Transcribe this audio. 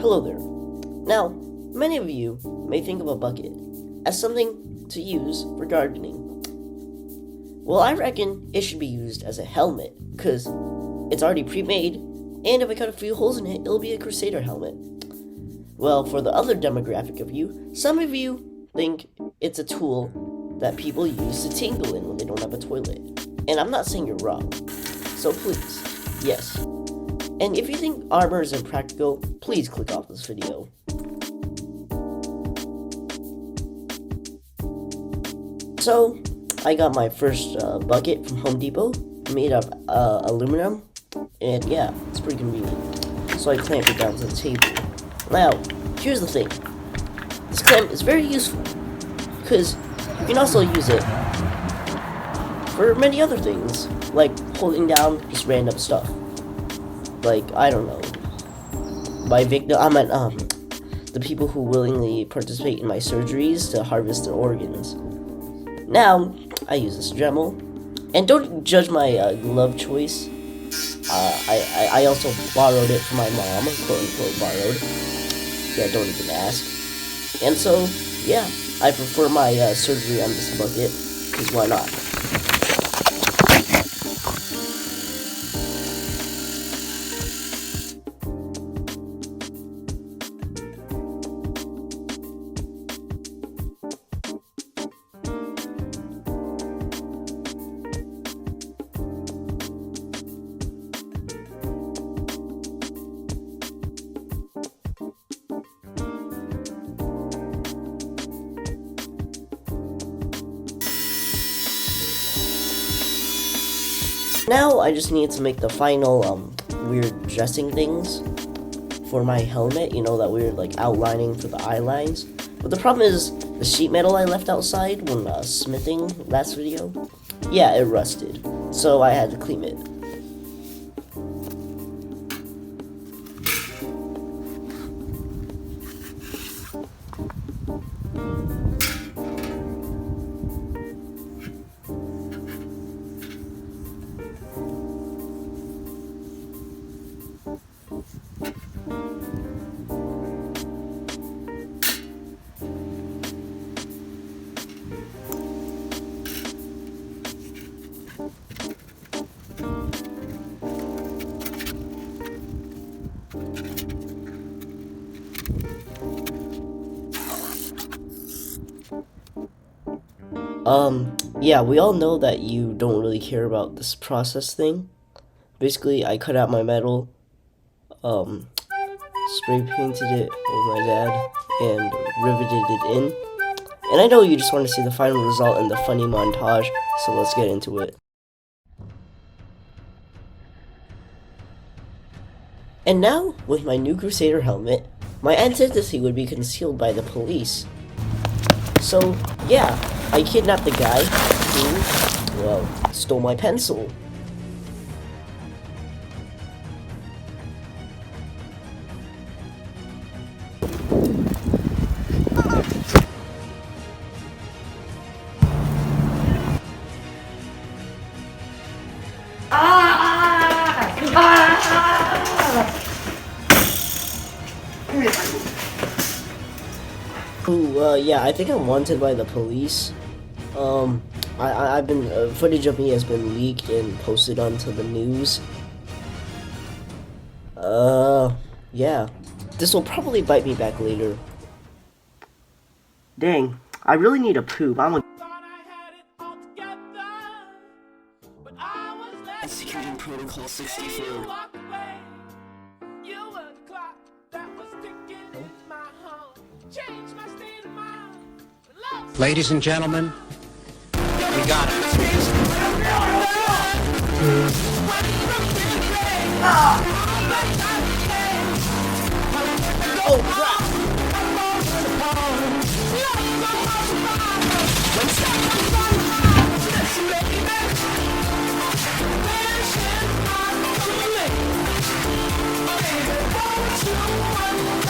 Hello there. Now, many of you may think of a bucket as something to use for gardening. Well, I reckon it should be used as a helmet, because it's already pre-made, and if I cut a few holes in it, it'll be a Crusader helmet. Well, for the other demographic of you, some of you think it's a tool that people use to tingle in when they don't have a toilet. And I'm not saying you're wrong. So please, yes. And if you think armor is impractical, please click off this video. So, I got my first bucket from Home Depot, made of aluminum, and yeah, it's pretty convenient. So I clamped it down to the table. Now, here's the thing. This clamp is very useful, because you can also use it for many other things, like holding down just random stuff. Like, I don't know, the people who willingly participate in my surgeries to harvest their organs. Now, I use this Dremel, and don't judge my glove choice. I also borrowed it from my mom, quote unquote borrowed. Yeah, don't even ask. And so, yeah, I prefer my surgery on this bucket, because why not? Now I just need to make the final weird dressing things for my helmet, you know, that weird like outlining for the eye lines. But the problem is the sheet metal I left outside when smithing last video, yeah, it rusted, so I had to clean it. Yeah, we all know that you don't really care about this process thing. Basically, I cut out my metal, spray painted it with my dad, and riveted it in. And I know you just want to see the final result in the funny montage, so let's get into it. And now, with my new Crusader helmet, my identity would be concealed by the police. So, yeah, I kidnapped the guy who, well, stole my pencil. Yeah, I think I'm wanted by the police. I've been, footage of me has been leaked and posted onto the news. Yeah. This will probably bite me back later. Dang, I really need a poop. I'm a... Executing Protocol 64. Ladies and gentlemen, we got it. Oh,